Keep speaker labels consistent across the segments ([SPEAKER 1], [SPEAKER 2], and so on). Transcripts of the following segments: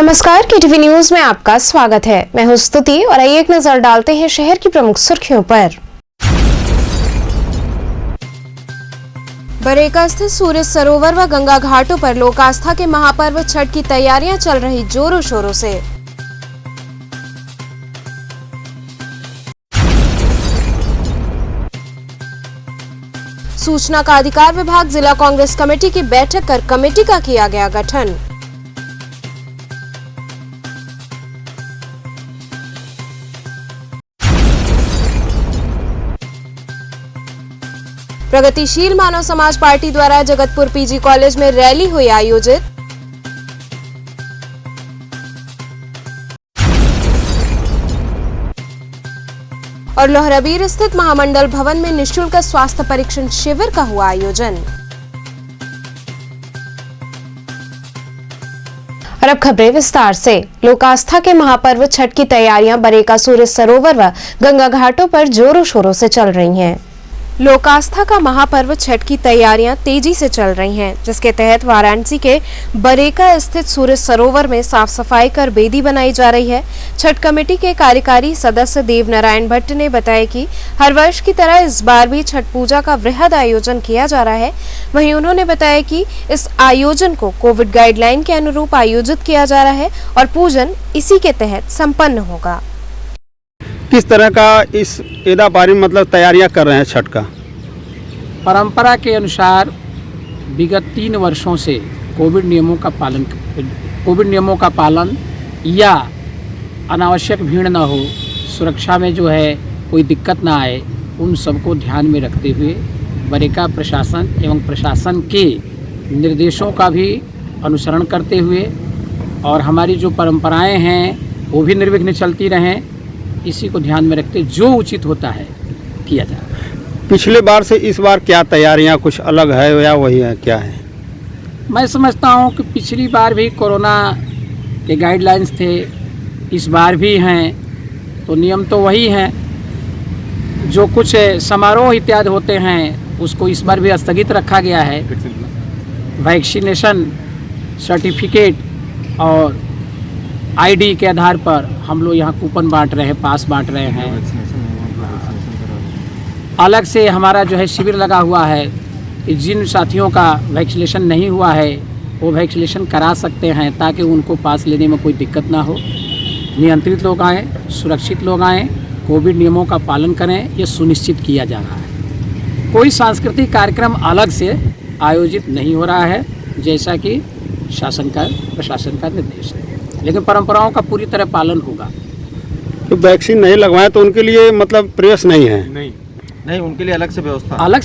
[SPEAKER 1] नमस्कार, KTV news में आपका स्वागत है। मैं हूं स्तुति और आइए एक नजर डालते हैं शहर की प्रमुख सुर्खियों पर। बरेका स्थित सूर्य सरोवर व गंगा घाटों पर लोक आस्था के महापर्व छठ की तैयारियां चल रही जोरों शोरों से। सूचना का अधिकार विभाग जिला कांग्रेस कमेटी की बैठक कर कमेटी का किया गया गठन। प्रगतिशील मानव समाज पार्टी द्वारा जगतपुर पीजी कॉलेज में रैली हुई आयोजित। और लोहरबीर स्थित महामंडल भवन में निःशुल्क स्वास्थ्य परीक्षण शिविर का हुआ आयोजन। और अब खबरें विस्तार से। लोक आस्था के महापर्व छठ की तैयारियां बरेका सूर्य सरोवर व गंगा घाटों पर जोरों शोरों से चल रही हैं। लोक आस्था का महापर्व छठ की तैयारियां तेजी से चल रही हैं, जिसके तहत वाराणसी के बरेका स्थित सूर्य सरोवर में साफ सफाई कर बेदी बनाई जा रही है। छठ कमेटी के कार्यकारी सदस्य देव नारायण भट्ट ने बताया कि हर वर्ष की तरह इस बार भी छठ पूजा का वृहद आयोजन किया जा रहा है। वहीं उन्होंने बताया कि इस आयोजन को कोविड गाइडलाइन के अनुरूप आयोजित किया जा रहा है और पूजन इसी के तहत संपन्न होगा।
[SPEAKER 2] किस तरह का इस ईदा पारी मतलब तैयारियां कर रहे हैं छठ का?
[SPEAKER 3] परंपरा के अनुसार विगत 3 वर्षों से कोविड नियमों का पालन या अनावश्यक भीड़ न हो, सुरक्षा में जो है कोई दिक्कत ना आए, उन सबको ध्यान में रखते हुए बरेका प्रशासन एवं प्रशासन के निर्देशों का भी अनुसरण करते हुए और हमारी जो परंपराएं हैं वो भी निर्विघ्न चलती रहें, इसी को ध्यान में रखते जो उचित होता है किया जा रहा है।
[SPEAKER 2] पिछले बार से इस बार क्या तैयारियां कुछ अलग है या वही है, क्या है?
[SPEAKER 3] मैं समझता हूं कि पिछली बार भी कोरोना के गाइडलाइंस थे, इस बार भी हैं, तो नियम तो वही हैं। जो कुछ समारोह इत्यादि होते हैं उसको इस बार भी स्थगित रखा गया है। वैक्सीनेशन सर्टिफिकेट और आईडी के आधार पर हम लोग यहाँ कूपन बांट रहे हैं, पास बांट रहे हैं। अलग से हमारा जो है शिविर लगा हुआ है कि जिन साथियों का वैक्सीनेशन नहीं हुआ है वो वैक्सीनेशन करा सकते हैं, ताकि उनको पास लेने में कोई दिक्कत ना हो। नियंत्रित लोग आएँ, सुरक्षित लोग आएँ, कोविड नियमों का पालन करें, ये सुनिश्चित किया जा रहा है। कोई सांस्कृतिक कार्यक्रम अलग से आयोजित नहीं हो रहा है, जैसा कि प्रशासन का निर्देश है, लेकिन परंपराओं का पूरी तरह पालन होगा।
[SPEAKER 2] तो वैक्सीन नहीं लगवाए तो उनके लिए मतलब प्रयास नहीं है?
[SPEAKER 4] नहीं, उनके लिए अलग से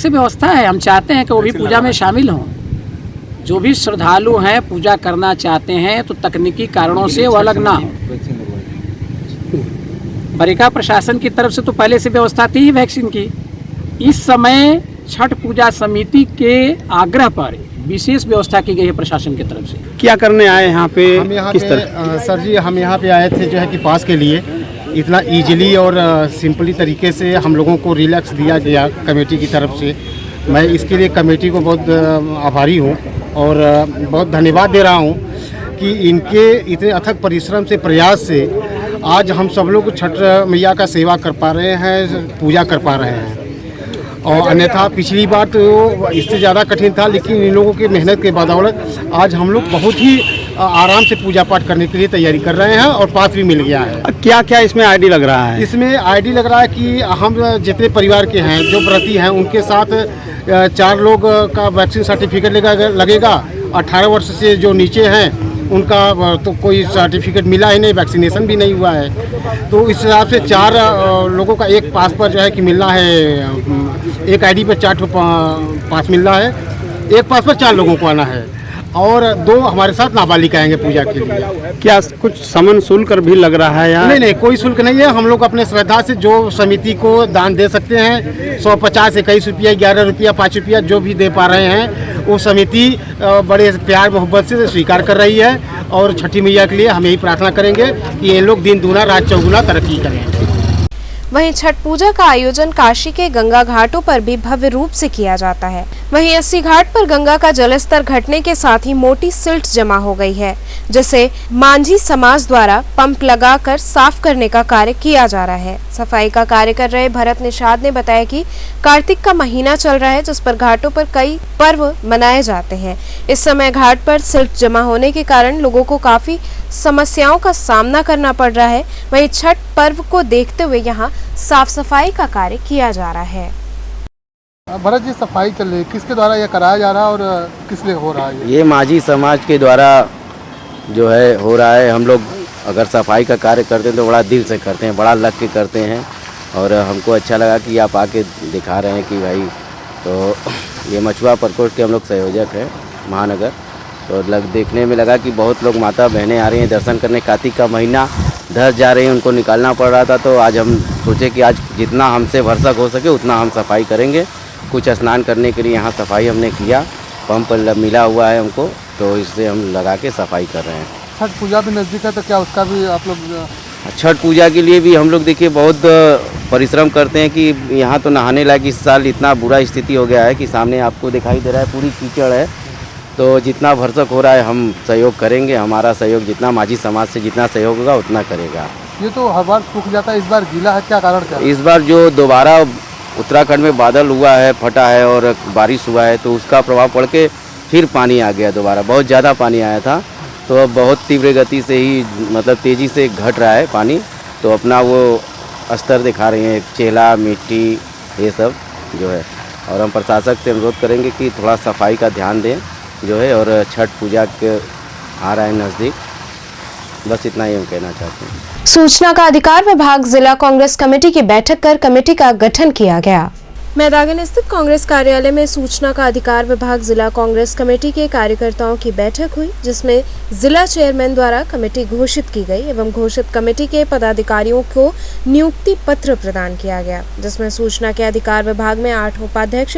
[SPEAKER 3] व्यवस्था है। हम चाहते हैं कि वो भी पूजा में शामिल हों। जो भी श्रद्धालु हैं पूजा करना चाहते हैं तो तकनीकी कारणों से वो अलग ना हो। बरेका प्रशासन की तरफ से तो पहले से व्यवस्था थी ही वैक्सीन की। इस समय छठ पूजा समिति के आग्रह पर विशेष व्यवस्था की गई है प्रशासन की तरफ से।
[SPEAKER 2] क्या करने आए यहाँ पे?
[SPEAKER 4] हम यहाँ
[SPEAKER 2] किस
[SPEAKER 4] पे
[SPEAKER 2] तरह?
[SPEAKER 4] सर जी, हम यहाँ पे आए थे जो है कि पास के लिए इतना इजीली और सिंपली तरीके से हम लोगों को रिलैक्स दिया गया कमेटी की तरफ से। मैं इसके लिए कमेटी को बहुत आभारी हूँ और बहुत धन्यवाद दे रहा हूँ कि इनके इतने अथक परिश्रम से, प्रयास से आज हम सब लोग छठ मैया का सेवा कर पा रहे हैं, पूजा कर पा रहे हैं। और अन्यथा पिछली बार तो इससे ज़्यादा कठिन था, लेकिन इन लोगों की मेहनत के बदौलत आज हम लोग बहुत ही आराम से पूजा पाठ करने के लिए तैयारी कर रहे हैं और पास भी मिल गया है।
[SPEAKER 2] क्या क्या इसमें आईडी लग रहा है?
[SPEAKER 4] इसमें आईडी लग रहा है कि हम जितने परिवार के हैं, जो व्रती हैं, उनके साथ 4 लोग का वैक्सीन सर्टिफिकेट लगेगा। 18 वर्ष से जो नीचे हैं उनका तो कोई सर्टिफिकेट मिला ही नहीं, वैक्सीनेशन भी नहीं हुआ है। तो इस हिसाब से 4 लोगों का एक पास पर जो है कि मिलना है, एक आईडी पर 4 पास मिल रहा है, एक पास पर 4 लोगों को आना है और 2 हमारे साथ नाबालिग आएंगे पूजा के लिए।
[SPEAKER 2] क्या कुछ समन शुल्क भी लग रहा है या?
[SPEAKER 4] नहीं, कोई शुल्क नहीं है। हम लोग अपने श्रद्धा से जो समिति को दान दे सकते हैं, 150, 21 रुपया, 11 रुपया, 5 रुपया जो भी दे पा रहे हैं, वो समिति बड़े प्यार मोहब्बत से स्वीकार कर रही है। और छठी मैया के लिए हम यही प्रार्थना करेंगे कि ये लोग दिन दूना रात चौगुना तरक्की करें।
[SPEAKER 1] वहीं छठ पूजा का आयोजन काशी के गंगा घाटों पर भी भव्य रूप से किया जाता है। वहीं 80 घाट पर गंगा का जलस्तर घटने के साथ ही मोटी सिल्ट जमा हो गई है, जिसे मांझी समाज द्वारा पंप लगाकर साफ करने का कार्य किया जा रहा है। सफाई का कार्य कर रहे भरत निषाद ने बताया कि कार्तिक का महीना चल रहा है, जिस पर घाटों पर कई पर्व मनाए जाते हैं। इस समय घाट पर सिल्ट जमा होने के कारण लोगों को काफी समस्याओं का सामना करना पड़ रहा है। वहीं छठ पर्व को देखते हुए यहाँ साफ सफाई का कार्य किया जा रहा है।
[SPEAKER 5] भरत जी, सफाई चल रही है, किसके द्वारा यह कराया जा रहा है और किस लिए हो रहा है?
[SPEAKER 6] ये माझी समाज के द्वारा जो है हो रहा है। हम लोग अगर सफाई का कार्य करते हैं तो बड़ा दिल से करते हैं, बड़ा लग के करते हैं और हमको अच्छा लगा कि आप आके दिखा रहे हैं कि भाई, तो ये मछुआ प्रकोष्ठ के हम लोग संयोजक हैं महानगर। तो देखने में लगा कि बहुत लोग माता बहनें आ रही हैं दर्शन करने। कार्तिक का महीना धस जा रही है, उनको निकालना पड़ रहा था, तो आज हम सोचे कि आज जितना हमसे भरसक हो सके उतना हम सफाई करेंगे। कुछ स्नान करने के लिए यहाँ सफाई हमने किया, पंप मिला हुआ है हमको, तो इससे हम लगा के सफाई कर रहे हैं।
[SPEAKER 5] छठ पूजा भी नज़दीक है, तो क्या उसका भी आप लोग?
[SPEAKER 6] छठ पूजा के लिए भी हम लोग देखिए बहुत परिश्रम करते हैं कि यहाँ तो नहाने लायक इस साल इतना बुरा स्थिति हो गया है कि सामने आपको दिखाई दे रहा है पूरी कीचड़ है। तो जितना भरसक हो रहा है हम सहयोग करेंगे, हमारा सहयोग जितना माझी समाज से जितना सहयोग होगा उतना करेगा।
[SPEAKER 5] ये तो हर बार सूख जाता है, इस बार गीला है, क्या कारण क्या?
[SPEAKER 6] इस बार जो दोबारा उत्तराखंड में बादल हुआ है, फटा है और बारिश हुआ है, तो उसका प्रभाव पड़ के फिर पानी आ गया दोबारा। बहुत ज़्यादा पानी आया था, तो अब बहुत तीव्र गति से ही मतलब तेज़ी से घट रहा है पानी। तो अपना वो स्तर दिखा रही हैं, चेला मिट्टी ये सब जो है। और हम प्रशासक से अनुरोध करेंगे कि थोड़ा सफाई का ध्यान दें जो है। और छठ पूजा के आ रहा है नज़दीक, बस इतना ही हम कहना चाहते हैं।
[SPEAKER 1] सूचना का अधिकार विभाग जिला कांग्रेस कमेटी की बैठक कर कमेटी का गठन किया गया। मैदागन स्थित कांग्रेस कार्यालय में सूचना का अधिकार विभाग जिला कांग्रेस कमेटी के कार्यकर्ताओं की बैठक हुई, जिसमें जिला चेयरमैन द्वारा कमेटी घोषित की गई एवं घोषित कमेटी के पदाधिकारियों को नियुक्ति पत्र प्रदान किया गया, जिसमें सूचना के अधिकार विभाग में 8 उपाध्यक्ष,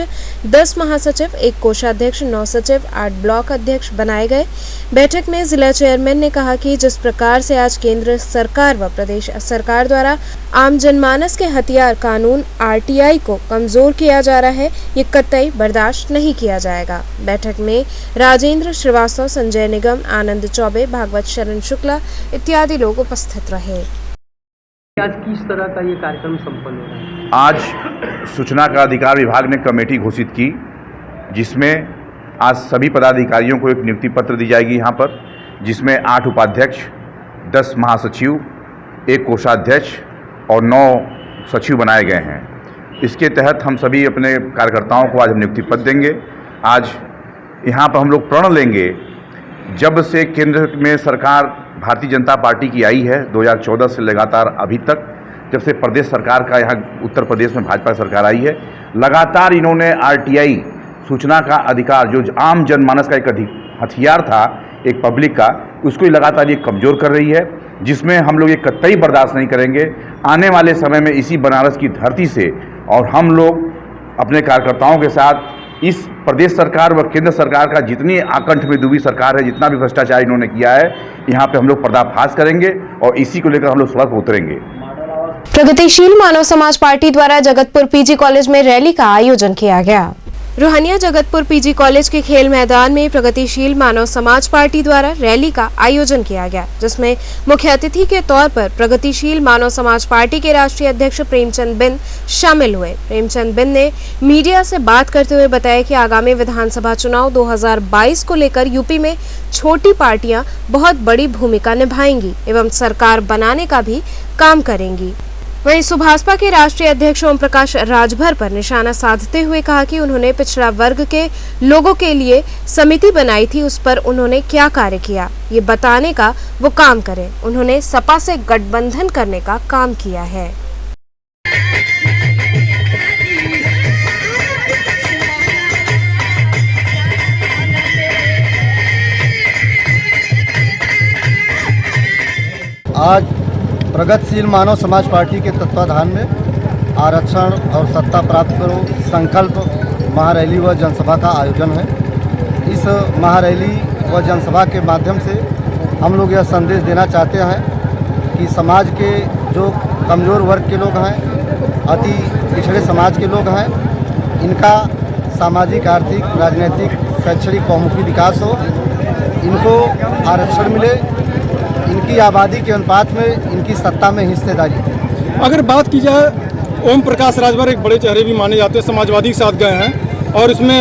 [SPEAKER 1] 10 महासचिव, 1 कोषाध्यक्ष, 9 सचिव, 8 ब्लॉक अध्यक्ष बनाए गए। बैठक में जिला चेयरमैन ने कहा कि जिस प्रकार से आज केंद्र सरकार व प्रदेश सरकार द्वारा आम जनमानस के हथियार कानून RTI को कमजोर किया जा रहा है, ये कतई बर्दाश्त नहीं किया जाएगा। बैठक में राजेंद्र श्रीवास्तव, संजय निगम, आनंद चौबे, भागवत शरण शुक्ला इत्यादि लोग उपस्थित रहे।
[SPEAKER 3] आज किस तरह का ये कार्यक्रम संपन्न हो रहा है?
[SPEAKER 7] आज सूचना का अधिकार विभाग ने कमेटी घोषित की, जिसमें आज सभी पदाधिकारियों को एक नियुक्ति पत्र दी जाएगी यहाँ पर, जिसमें 8 उपाध्यक्ष, 10 महासचिव, 1 कोषाध्यक्ष और 9 सचिव बनाए गए हैं। इसके तहत हम सभी अपने कार्यकर्ताओं को आज हम नियुक्ति पत्र देंगे। आज यहाँ पर हम लोग प्रण लेंगे, जब से केंद्र में सरकार भारतीय जनता पार्टी की आई है 2014 से लगातार अभी तक, जब से प्रदेश सरकार का यहाँ उत्तर प्रदेश में भाजपा सरकार आई है, लगातार इन्होंने RTI सूचना का अधिकार जो आम जनमानस का एक हथियार था एक पब्लिक का, उसको लगातार ये कमज़ोर कर रही है, जिसमें हम लोग ये कतई बर्दाश्त नहीं करेंगे। आने वाले समय में इसी बनारस की धरती से और हम लोग अपने कार्यकर्ताओं के साथ इस प्रदेश सरकार व केंद्र सरकार का जितनी आकंठ में डूबी सरकार है, जितना भी भ्रष्टाचार इन्होंने किया है, यहाँ पे हम लोग पर्दाफाश करेंगे और इसी को लेकर हम लोग सड़क पर उतरेंगे।
[SPEAKER 1] प्रगतिशील मानव समाज पार्टी द्वारा जगतपुर PG कॉलेज में रैली का आयोजन किया गया। रोहनिया जगतपुर PG कॉलेज के खेल मैदान में प्रगतिशील मानव समाज पार्टी द्वारा रैली का आयोजन किया गया, जिसमें मुख्य अतिथि के तौर पर प्रगतिशील मानव समाज पार्टी के राष्ट्रीय अध्यक्ष प्रेमचंद बिंद शामिल हुए। प्रेमचंद बिंद ने मीडिया से बात करते हुए बताया कि आगामी विधानसभा चुनाव 2022 को लेकर यूपी में छोटी पार्टियां बहुत बड़ी भूमिका निभाएंगी एवं सरकार बनाने का भी काम करेंगी। वहीं सुभाषपा के राष्ट्रीय अध्यक्ष ओम प्रकाश राजभर पर निशाना साधते हुए कहा कि उन्होंने पिछड़ा वर्ग के लोगों के लिए समिति बनाई थी, उस पर उन्होंने क्या कार्य किया ये बताने का वो काम करें। उन्होंने सपा से गठबंधन करने का काम किया है।
[SPEAKER 5] आज प्रगतिशील मानव समाज पार्टी के तत्वाधान में आरक्षण और सत्ता प्राप्त करो संकल्प महारैली व जनसभा का आयोजन है। इस महारैली व जनसभा के माध्यम से हम लोग यह संदेश देना चाहते हैं कि समाज के जो कमज़ोर वर्ग के लोग हैं, अति पिछड़े समाज के लोग हैं, इनका सामाजिक, आर्थिक, राजनीतिक, शैक्षणिक, बहुमुखी विकास हो, इनको आरक्षण मिले, इनकी आबादी के अनुपात में इनकी सत्ता में हिस्सेदारी।
[SPEAKER 8] अगर बात की जाए, ओम प्रकाश राजभर एक बड़े चेहरे भी माने जाते हैं, समाजवादी के साथ गए हैं और इसमें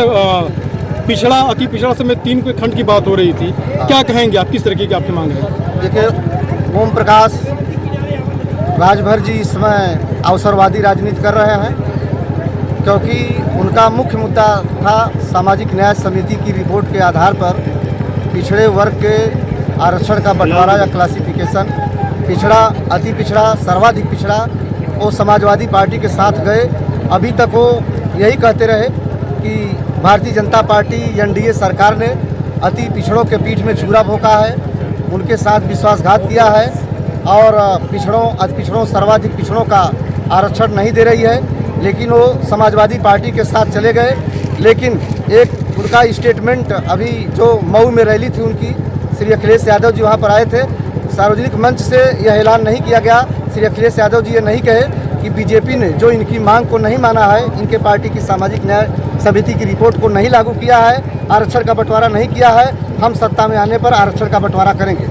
[SPEAKER 8] पिछड़ा, अति पिछड़ा समेत 3 के खंड की बात हो रही थी। क्या कहेंगे आप, किस तरीके की आपकी मांग है?
[SPEAKER 5] देखिए, ओम प्रकाश राजभर जी इस समय अवसरवादी राजनीति कर रहे हैं, क्योंकि उनका मुख्य मुद्दा था सामाजिक न्याय समिति की रिपोर्ट के आधार पर पिछड़े वर्ग के आरक्षण का बंटवारा या क्लासिफिकेशन, पिछड़ा, अति पिछड़ा, सर्वाधिक पिछड़ा, वो समाजवादी पार्टी के साथ गए। अभी तक वो यही कहते रहे कि भारतीय जनता पार्टी एनडीए सरकार ने अति पिछड़ों के पीठ में छुरा भोंका है, उनके साथ विश्वासघात किया है और पिछड़ों, अति पिछड़ों, सर्वाधिक पिछड़ों का आरक्षण नहीं दे रही है। लेकिन वो समाजवादी पार्टी के साथ चले गए। लेकिन एक उनका स्टेटमेंट, अभी जो मऊ में रैली थी उनकी, श्री अखिलेश यादव जी वहाँ पर आए थे, सार्वजनिक मंच से यह ऐलान नहीं किया गया, श्री अखिलेश यादव जी ये नहीं कहे कि बीजेपी ने जो इनकी मांग को नहीं माना है, इनके पार्टी की सामाजिक न्याय समिति की रिपोर्ट को नहीं लागू किया है, आरक्षण का बंटवारा नहीं किया है, हम सत्ता में आने पर आरक्षण का बंटवारा करेंगे।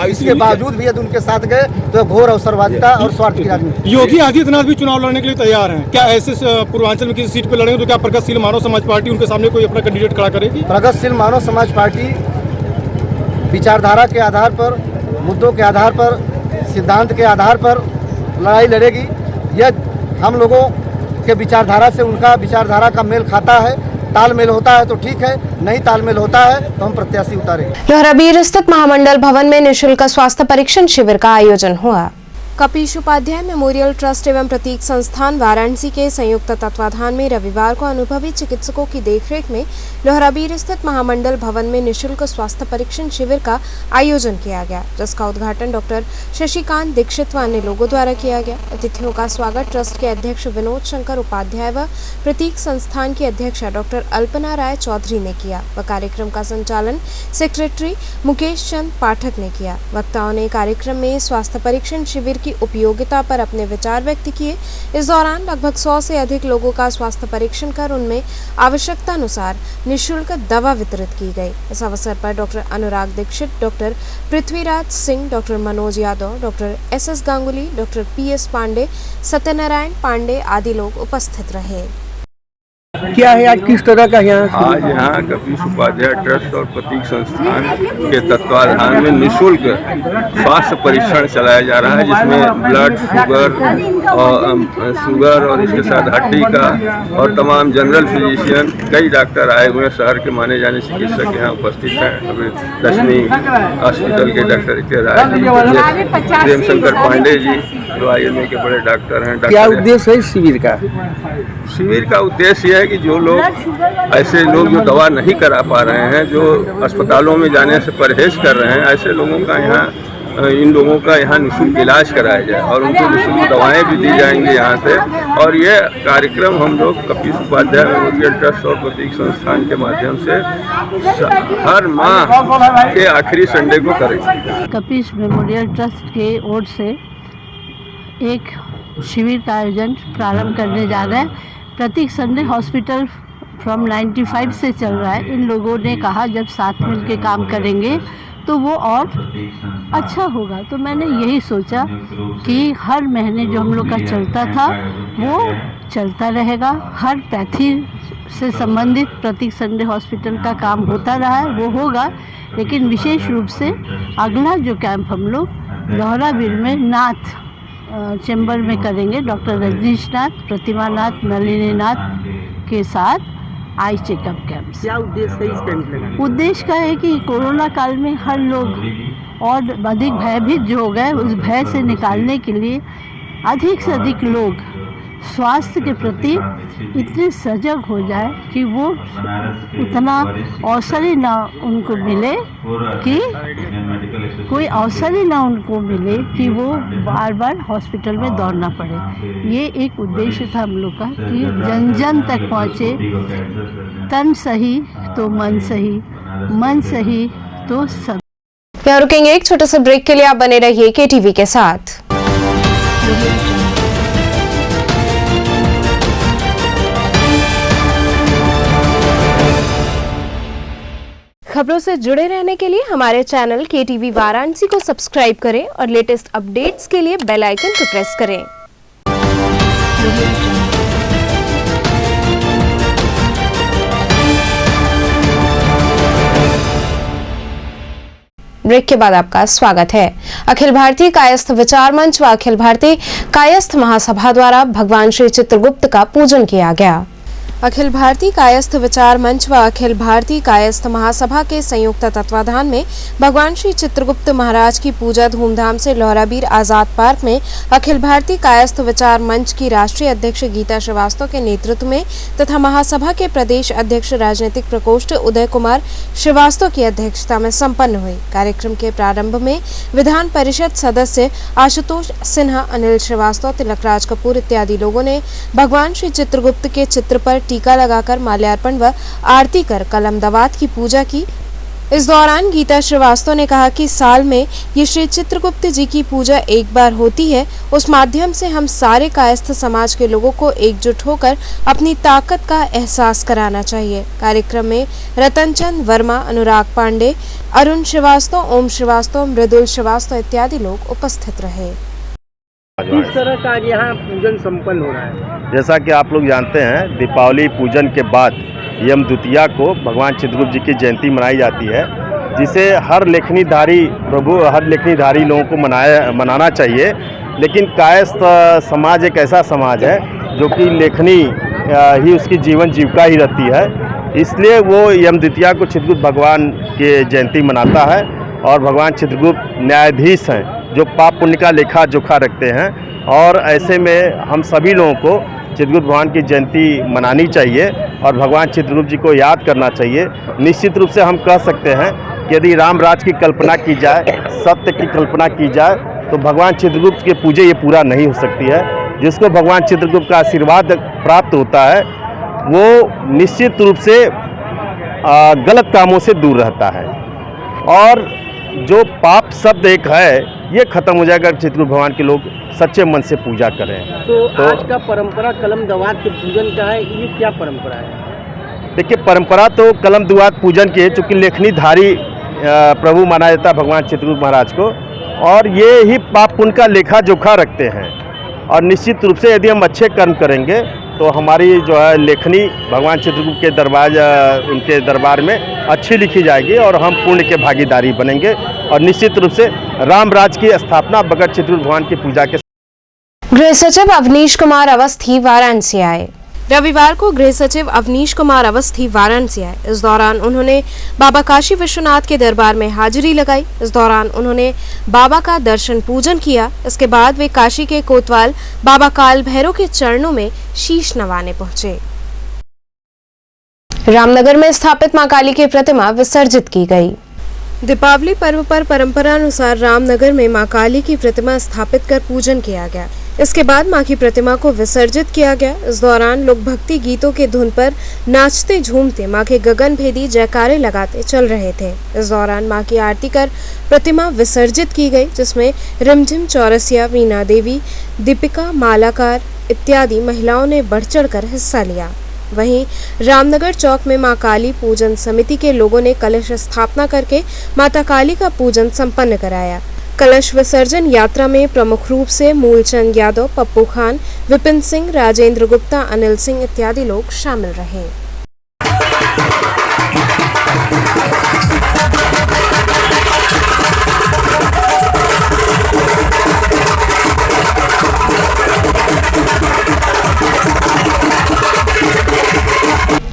[SPEAKER 5] इसके बावजूद भी यदि उनके साथ गए तो घोर अवसरवादिता और स्वार्थ की राजनीति।
[SPEAKER 8] योगी आदित्यनाथ भी चुनाव लड़ने के लिए तैयार हैं। क्या ऐसे पूर्वांचल में किसी सीट पर लड़ेंगे तो क्या प्रगतिशील मानव समाज पार्टी उनके सामने कोई अपना कैंडिडेट खड़ा करेगी?
[SPEAKER 5] प्रगतिशील मानव समाज पार्टी विचारधारा के आधार पर, मुद्दों के आधार पर, सिद्धांत के आधार पर लड़ाई लड़ेगी। यह हम लोगों के विचारधारा से उनका विचारधारा का मेल खाता है, तालमेल होता है तो ठीक है, नहीं तालमेल होता है तो हम प्रत्याशी उतारेंगे।
[SPEAKER 1] लोहराबीर स्थित महामंडल भवन में निःशुल्क स्वास्थ्य परीक्षण शिविर का आयोजन हुआ। कपीश उपाध्याय मेमोरियल ट्रस्ट एवं प्रतीक संस्थान वाराणसी के संयुक्त तत्वाधान में रविवार को अनुभवी चिकित्सकों की देखरेख में लोहराबीर स्थित महामंडल भवन में निःशुल्क स्वास्थ्य परीक्षण शिविर का आयोजन किया गया, जिसका उद्घाटन डॉक्टर शशिकांत दीक्षित व अन्य लोगों द्वारा किया गया। अतिथियों का स्वागत ट्रस्ट के अध्यक्ष विनोद शंकर उपाध्याय व प्रतीक संस्थान की अध्यक्षा डॉक्टर अल्पना राय चौधरी ने किया व कार्यक्रम का संचालन सेक्रेटरी मुकेश चंद पाठक ने किया। वक्ताओं ने कार्यक्रम में स्वास्थ्य परीक्षण शिविर की उपयोगिता पर अपने विचार व्यक्त किए। इस दौरान लगभग 100 से अधिक लोगों का स्वास्थ्य परीक्षण कर उनमें आवश्यकता अनुसार निःशुल्क दवा वितरित की गई। इस अवसर पर doctor Anurag Dixit, doctor Prithviraj Singh, doctor Manoj Yadav, doctor S Ganguly, doctor PS Pandey, Satyanarayan Pandey आदि लोग उपस्थित रहे।
[SPEAKER 2] क्या है आज, किस तरह का यहाँ?
[SPEAKER 9] आज यहाँ कपीश उपाध्याय ट्रस्ट और प्रतीक संस्थान के तत्वाधान में निःशुल्क स्वास्थ्य परीक्षण चलाया जा रहा है, जिसमें ब्लड शुगर और इसके साथ हड्डी का और तमाम जनरल फिजिशियन, कई डॉक्टर आए हुए हैं। शहर के माने जाने चिकित्सक यहाँ उपस्थित हैं। अभी 10वीं हॉस्पिटल के डॉक्टर इत्यादि प्रेम शंकर पांडे जी जो IMA के बड़े डॉक्टर हैं।
[SPEAKER 2] क्या उद्देश्य है शिविर का?
[SPEAKER 9] शिविर का उद्देश्य यह है कि जो लोग, ऐसे लोग जो दवा नहीं करा पा रहे हैं, जो अस्पतालों में जाने से परहेज कर रहे हैं, ऐसे लोगों का यहाँ, इन लोगों का यहाँ निःशुल्क इलाज कराया जाए और उनको निःशुल्क दवाएं भी दी जाएंगी यहाँ से। और ये कार्यक्रम हम लोग कपीश उपाध्याय मेमोरियल ट्रस्ट और प्रतीक संस्थान के माध्यम से हर माह के आखिरी संडे को करेंगे।
[SPEAKER 10] कपीश मेमोरियल ट्रस्ट के ओर से एक शिविर का आयोजन प्रारंभ करने जा रहे हैं। प्रतीक संडे हॉस्पिटल फ्रॉम 95 से चल रहा है। इन लोगों ने कहा जब साथ मिल के काम करेंगे तो वो और अच्छा होगा, तो मैंने यही सोचा कि हर महीने जो हम लोग का चलता था वो चलता रहेगा। हर पैथी से संबंधित प्रतीक संडे हॉस्पिटल का काम होता रहा है, वो होगा। लेकिन विशेष रूप से अगला जो कैंप हम लोग लोहराबीर में नाथ चैम्बर में करेंगे। डॉक्टर रजनीश नाथ, प्रतिमा नाथ, नलिनी नाथ के साथ आई चेकअप कैंप।
[SPEAKER 2] क्या उद्देश्य है इस कैंप में?
[SPEAKER 10] उद्देश्य का है कि कोरोना काल में हर लोग और अधिक भयभीत जो हो गए, उस भय से निकालने के लिए अधिक से अधिक लोग स्वास्थ्य के प्रति इतने सजग हो जाए कि वो उतना अवसर ही ना उनको मिले कि कोई अवसर ही ना उनको मिले कि वो बार बार हॉस्पिटल में दौड़ना पड़े। ये एक उद्देश्य था हम लोग का कि जन जन तक पहुँचे। तन सही तो मन सही, मन सही तो सब।
[SPEAKER 1] यहाँ रुकेंगे एक छोटे से ब्रेक के लिए। आप बने रहिए KTV के साथ। खबरों से जुड़े रहने के लिए हमारे चैनल KTV वाराणसी को सब्सक्राइब करें और लेटेस्ट अपडेट्स के लिए बेल आइकन को प्रेस करें। ब्रेक के बाद आपका स्वागत है। अखिल भारतीय कायस्थ विचार मंच व अखिल भारतीय कायस्थ महासभा द्वारा भगवान श्री चित्रगुप्त का पूजन किया गया। अखिल भारतीय कायस्थ विचार मंच व अखिल भारतीय कायस्थ महासभा के संयुक्त तत्वाधान में भगवान श्री चित्रगुप्त महाराज की पूजा धूमधाम से लोहराबीर आजाद पार्क में अखिल भारतीय कायस्थ विचार मंच की राष्ट्रीय अध्यक्ष गीता श्रीवास्तव के नेतृत्व में तथा महासभा के प्रदेश अध्यक्ष राजनीतिक प्रकोष्ठ उदय कुमार श्रीवास्तव की अध्यक्षता में संपन्न हुई। कार्यक्रम के प्रारंभ में विधान परिषद सदस्य आशुतोष सिन्हा, अनिल श्रीवास्तव, तिलकराज कपूर इत्यादि लोगों ने भगवान श्री चित्रगुप्त के चित्र पर टीका लगाकर माल्यार्पण व आरती कर कलमदवात की पूजा की। इस दौरान गीता श्रीवास्तव ने कहा कि साल में ये श्री चित्रगुप्त जी की पूजा एक बार होती है, उस माध्यम से हम सारे कायस्थ समाज के लोगों को एकजुट होकर अपनी ताकत का एहसास कराना चाहिए। कार्यक्रम में रतनचंद वर्मा, अनुराग पांडे, अरुण श्रीवास्तव, ओम श्रीवास्तव, मृदुल श्रीवास्तव इत्यादि लोग उपस्थित रहे।
[SPEAKER 11] किस तरह का यहाँ पूजन संपन्न हो रहा है?
[SPEAKER 12] जैसा कि आप लोग जानते हैं, दीपावली पूजन के बाद यम द्वितीया को भगवान चित्रगुप्त जी की जयंती मनाई जाती है, जिसे हर लेखनीधारी लोगों को मनाना चाहिए। लेकिन कायस्थ समाज एक ऐसा समाज है जो कि लेखनी ही उसकी जीवन जीविका ही रहती है, इसलिए वो यम द्वितीया को चित्रगुप्त भगवान के जयंती मनाता है। और भगवान चित्रगुप्त न्यायाधीश हैं जो पाप पुण्य का लेखा जोखा रखते हैं, और ऐसे में हम सभी लोगों को चित्रगुप्त भगवान की जयंती मनानी चाहिए और भगवान चित्रगुप्त जी को याद करना चाहिए। निश्चित रूप से हम कह सकते हैं कि यदि राम राज की कल्पना की जाए, सत्य की कल्पना की जाए, तो भगवान चित्रगुप्त के पूजे ये पूरा नहीं हो सकती है। जिसको भगवान चित्रगुप्त का आशीर्वाद प्राप्त होता है वो निश्चित रूप से गलत कामों से दूर रहता है, और जो पाप शब्द एक है ये खत्म हो जाएगा चित्रगुप्त भगवान के लोग सच्चे मन से पूजा करें।
[SPEAKER 11] तो आज का परंपरा कलमदवात के पूजन का है, ये क्या परंपरा है?
[SPEAKER 12] देखिए, परंपरा तो कलमदवात पूजन की है, चूँकि लेखनीधारी प्रभु माना जाता है भगवान चित्रगुप्त महाराज को, और ये ही पाप पुण्य का लेखा जोखा रखते हैं। और निश्चित रूप से यदि हम अच्छे कर्म करेंगे तो हमारी जो है लेखनी भगवान चित्रगुप्त के उनके दरबार में अच्छी लिखी जाएगी और हम पुण्य के भागीदारी बनेंगे, और निश्चित रूप से राम राज की स्थापना बगैर चित्रगुप्त भगवान की पूजा के।
[SPEAKER 1] गृह सचिव अवनीश कुमार अवस्थी वाराणसी आए। रविवार को गृह सचिव अवनीश कुमार अवस्थी वाराणसी आए। इस दौरान उन्होंने बाबा काशी विश्वनाथ के दरबार में हाजिरी लगाई। इस दौरान उन्होंने बाबा का दर्शन पूजन किया। इसके बाद वे काशी के कोतवाल बाबा काल भैरव के चरणों में शीश नवाने पहुंचे। रामनगर में स्थापित मां काली की प्रतिमा विसर्जित की गई। दीपावली पर्व पर परंपरा अनुसार रामनगर में मां काली की प्रतिमा स्थापित कर पूजन किया गया। इसके बाद मां की प्रतिमा को विसर्जित किया गया। इस दौरान लोग भक्ति गीतों के धुन पर नाचते झूमते मां के गगनभेदी जयकारे लगाते चल रहे थे। इस दौरान मां की आरती कर प्रतिमा विसर्जित की गई, जिसमें रिमझिम चौरसिया, वीणा देवी, दीपिका मालाकार इत्यादि महिलाओं ने बढ़ चढ़कर हिस्सा लिया। वहीं रामनगर चौक में मां काली पूजन समिति के लोगों ने कलश स्थापना करके माता काली का पूजन संपन्न कराया। कलश विसर्जन यात्रा में प्रमुख रूप से मूलचंद यादव, पप्पू खान, विपिन सिंह, राजेंद्र गुप्ता, अनिल सिंह इत्यादि लोग शामिल रहे।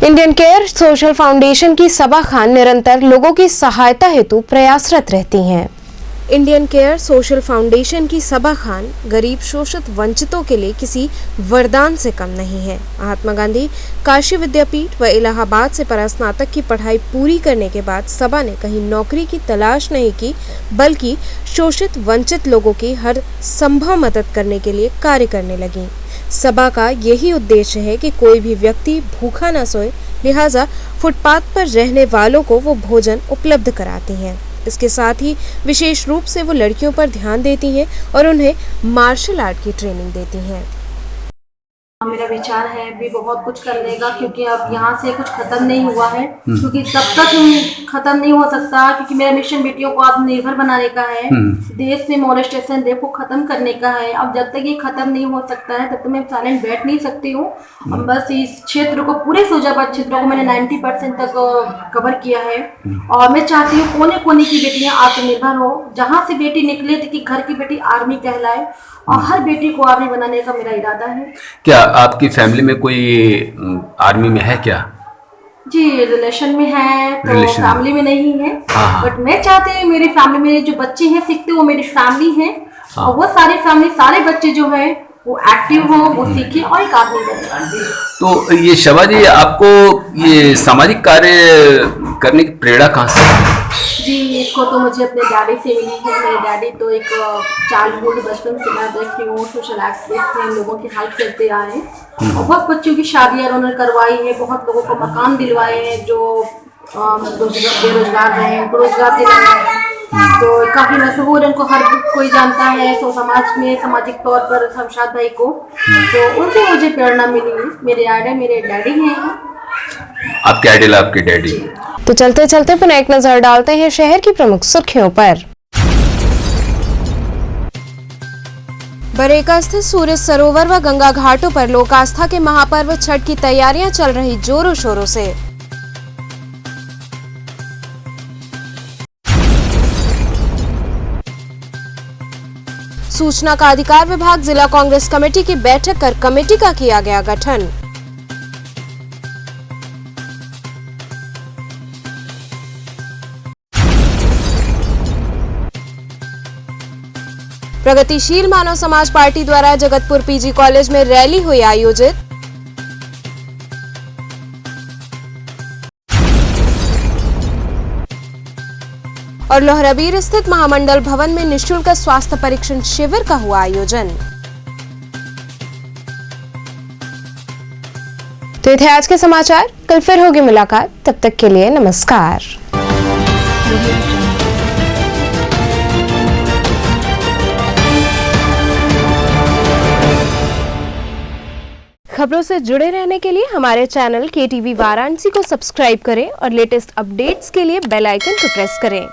[SPEAKER 1] इंडियन केयर सोशल फाउंडेशन की सबा खान निरंतर लोगों की सहायता हेतु प्रयासरत रहती हैं। इंडियन केयर सोशल फाउंडेशन की सबा खान गरीब, शोषित, वंचितों के लिए किसी वरदान से कम नहीं है। महात्मा गांधी काशी विद्यापीठ व इलाहाबाद से परास्नातक की पढ़ाई पूरी करने के बाद सबा ने कहीं नौकरी की तलाश नहीं की, बल्कि शोषित, वंचित लोगों की हर संभव मदद करने के लिए कार्य करने लगी। सबा का यही उद्देश्य है कि कोई भी व्यक्ति भूखा न सोए, लिहाजा फुटपाथ पर रहने वालों को वो भोजन उपलब्ध कराती हैं। इसके साथ ही विशेष रूप से वो लड़कियों पर ध्यान देती हैं और उन्हें मार्शल आर्ट की ट्रेनिंग देती हैं।
[SPEAKER 13] मेरा विचार है भी बहुत कुछ करने का, क्योंकि अब यहाँ से कुछ खत्म नहीं हुआ है, क्योंकि तब तक खत्म नहीं हो सकता, क्योंकि मेरा मिशन बेटियों को आत्मनिर्भर बनाने का है, देश में मॉलेस्टेशन रेप को खत्म करने का है। अब जब तक ये खत्म नहीं हो सकता है तब तक मैं साइलेंट बैठ नहीं सकती हूँ। बस इस क्षेत्र को, पूरे फिरोजाबाद क्षेत्र को मैंने 90% तक कवर किया है और मैं चाहती हूँ कोने कोने की बेटियाँ आत्मनिर्भर हो, जहाँ से बेटी निकले तो कि घर की बेटी आर्मी कहलाए, और हर बेटी को आर्मी बनाने का मेरा इरादा है।
[SPEAKER 14] क्या आपकी फैमिली में कोई आर्मी में है क्या?
[SPEAKER 13] जी, रिलेशन में है तो फैमिली में नहीं है, बट मैं चाहती हूँ मेरी फैमिली में जो बच्चे हैं सीखते वो मेरी फैमिली है, और वो सारे फैमिली सारे बच्चे जो है वो एक्टिव हो, वो सीखे और एक आदमी बने।
[SPEAKER 14] तो ये शबा जी, आपको ये सामाजिक कार्य करने की प्रेरणा कहाँ से?
[SPEAKER 13] जी, इसको तो मुझे अपने डैडी से मिली है। मेरे डैडी तो एक चाइल्डहुड बचपन से मैं देखती हूँ सोशल एक्टिविस्ट में लोगों की हेल्प करते आए हैं, और बहुत बच्चों की शादियाँ उन्होंने करवाई है, बहुत लोगों को मकान दिलवाए हैं जो बेरोजगार रहे हैं, उनको रोजगार दिलाए हैं, तो काफ़ी मशहूर, उनको हर कोई जानता है तो समाज में सामाजिक तौर पर शमशाद भाई को, तो उनसे मुझे प्रेरणा मिली। मेरे आइडल मेरे डैडी हैं।
[SPEAKER 14] आपके आइडल आपके डैडी।
[SPEAKER 1] तो चलते चलते पुनः एक नजर डालते हैं शहर की प्रमुख सुर्खियों पर। बरेका स्थित सूर्य सरोवर व गंगा घाटों पर लोक आस्था के महापर्व छठ की तैयारियां चल रही जोरों शोरों से। सूचना का अधिकार विभाग जिला कांग्रेस कमेटी की बैठक कर कमेटी का किया गया गठन। प्रगतिशील मानव समाज पार्टी द्वारा जगतपुर पीजी कॉलेज में रैली हुई आयोजित। और लोहरबीर स्थित महामंडल भवन में निःशुल्क स्वास्थ्य परीक्षण शिविर का हुआ आयोजन। तो ये थे आज के समाचार, कल फिर होगी मुलाकात, तब तक के लिए नमस्कार। खबरों से जुड़े रहने के लिए हमारे चैनल KTV वाराणसी को सब्सक्राइब करें और लेटेस्ट अपडेट्स के लिए बेल आइकन को प्रेस करें।